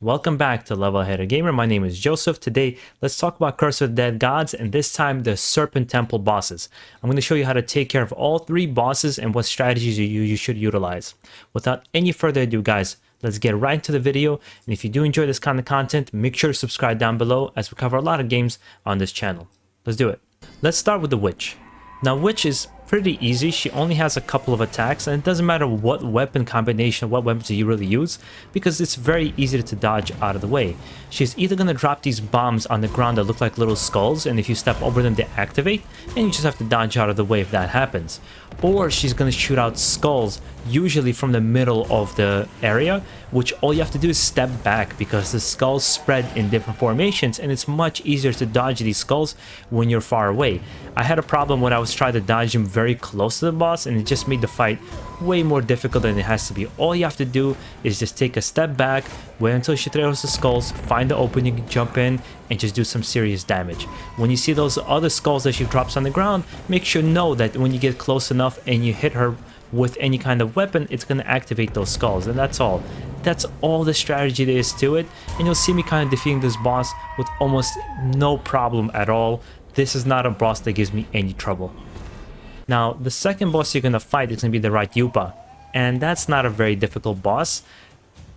Welcome back to Level Header Gamer. My name is Joseph. Today, let's talk about Curse of the Dead Gods, and this time the Serpent Temple bosses. I'm going to show you how to take care of all three bosses and what strategies you should utilize. Without any further ado, guys, let's get right into the video. And if you do enjoy this kind of content, make sure to subscribe down below as we cover a lot of games on this channel. Let's do it. Let's start with the Witch. Now, Witch is pretty easy. She only has a couple of attacks, and it doesn't matter what weapon combination, what weapons you really use, because it's very easy to dodge out of the way. She's either going to drop these bombs on the ground that look like little skulls, and if you step over them, they activate, and you just have to dodge out of the way if that happens. Or she's going to shoot out skulls, usually from the middle of the area, which all you have to do is step back because the skulls spread in different formations, and it's much easier to dodge these skulls when you're far away. I had a problem when I was trying to dodge them very close to the boss, and it just made the fight way more difficult than it has to be. All you have to do is just take a step back, wait until she throws the skulls, find the opening, jump in, and just do some serious damage. When you see those other skulls that she drops on the ground, make sure know that when you get close enough and you hit her with any kind of weapon, it's going to activate those skulls, and that's all. That's all the strategy there is to it, and you'll see me kind of defeating this boss with almost no problem at all. This is not a boss that gives me any trouble. Now, the second boss you're going to fight is going to be the Right Yupa, and that's not a very difficult boss.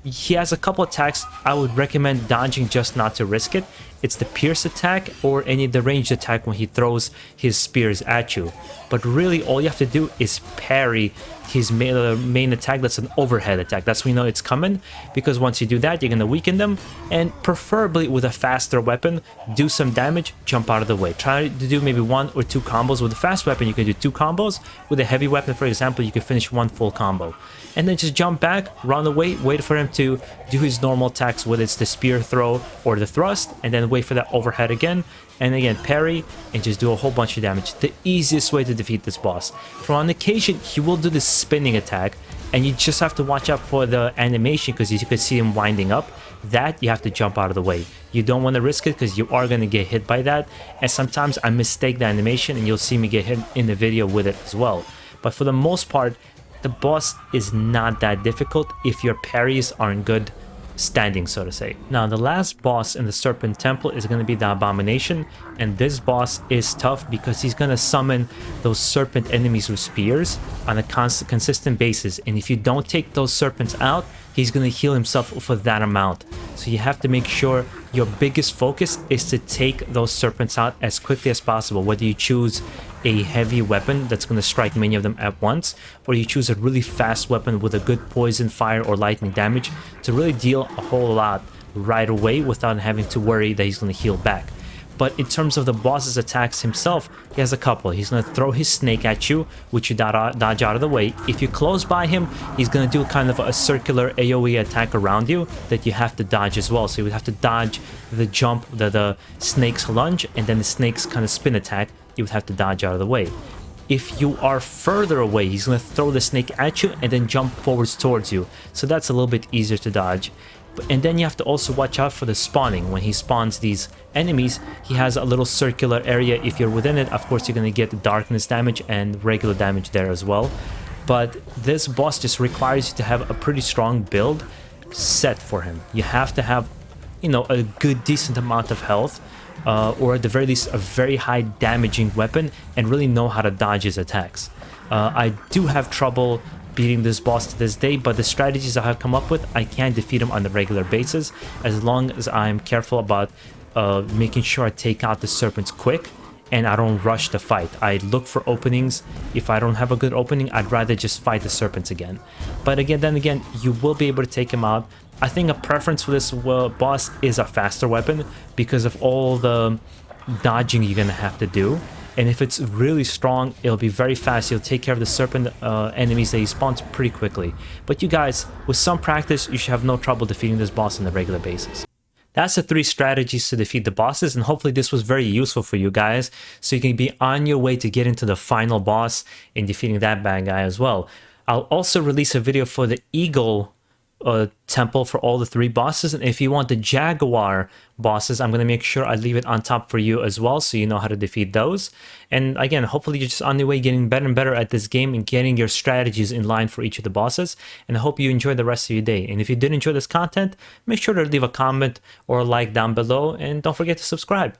He has a couple attacks. I would recommend dodging just not to risk it. It's the pierce attack or the ranged attack when he throws his spears at you. But really all you have to do is parry his main attack. That's an overhead attack. That's when you know it's coming, because once you do that, you're going to weaken them, and preferably with a faster weapon, do some damage, jump out of the way. Try to do maybe 1 or 2 combos. With a fast weapon, you can do 2 combos. With a heavy weapon, for example, you can finish 1 full combo. And then just jump back, run away, wait for him to do his normal attacks, whether it's the spear throw or the thrust, and then wait for that overhead again, and again parry, and just do a whole bunch of damage. The easiest way to defeat this boss. For on occasion, he will do this spinning attack, and you just have to watch out for the animation, because you can see him winding up. That you have to jump out of the way. You don't want to risk it because you are going to get hit by that, and sometimes I mistake the animation and you'll see me get hit in the video with it as well. But for the most part, the boss is not that difficult if your parries are in good standing, so to say. Now, the last boss in the Serpent Temple is going to be the Abomination, and this boss is tough because he's going to summon those serpent enemies with spears on a consistent basis, and if you don't take those serpents out, he's going to heal himself for that amount. So you have to make sure your biggest focus is to take those serpents out as quickly as possible, whether you choose a heavy weapon that's going to strike many of them at once, or you choose a really fast weapon with a good poison, fire, or lightning damage to really deal a whole lot right away without having to worry that he's going to heal back. But in terms of the boss's attacks himself, he has a couple. He's going to throw his snake at you, which you dodge out of the way. If you're close by him, he's going to do kind of a circular AoE attack around you that you have to dodge as well. So you would have to dodge the jump, the snake's lunge, and then the snake's kind of spin attack. You would have to dodge out of the way. If you are further away, he's going to throw the snake at you and then jump forwards towards you. So that's a little bit easier to dodge. And then you have to also watch out for the spawning. When he spawns these enemies, he has a little circular area. If you're within it, of course, you're going to get darkness damage and regular damage there as well. But this boss just requires you to have a pretty strong build set for him. You have to have, a good, decent amount of health, or at the very least, a very high damaging weapon, and really know how to dodge his attacks. I do have trouble beating this boss to this day, but the strategies I have come up with, I can defeat him on a regular basis as long as I'm careful about making sure I take out the serpents quick and I don't rush the fight. I look for openings. If I don't have a good opening, I'd rather just fight the serpents again. But then again, you will be able to take him out. I think a preference for this boss is a faster weapon because of all the dodging you're gonna have to do. And if it's really strong, it'll be very fast. You'll take care of the serpent enemies that he spawns pretty quickly. But you guys, with some practice, you should have no trouble defeating this boss on a regular basis. That's the 3 strategies to defeat the bosses, and hopefully this was very useful for you guys, so you can be on your way to get into the final boss and defeating that bad guy as well. I'll also release a video for the Eagle temple for all the 3 bosses. And if you want the Jaguar bosses, I'm going to make sure I leave it on top for you as well, so you know how to defeat those. And again, hopefully you're just on the way getting better and better at this game and getting your strategies in line for each of the bosses. And I hope you enjoy the rest of your day. And if you did enjoy this content, make sure to leave a comment or a like down below, and don't forget to subscribe.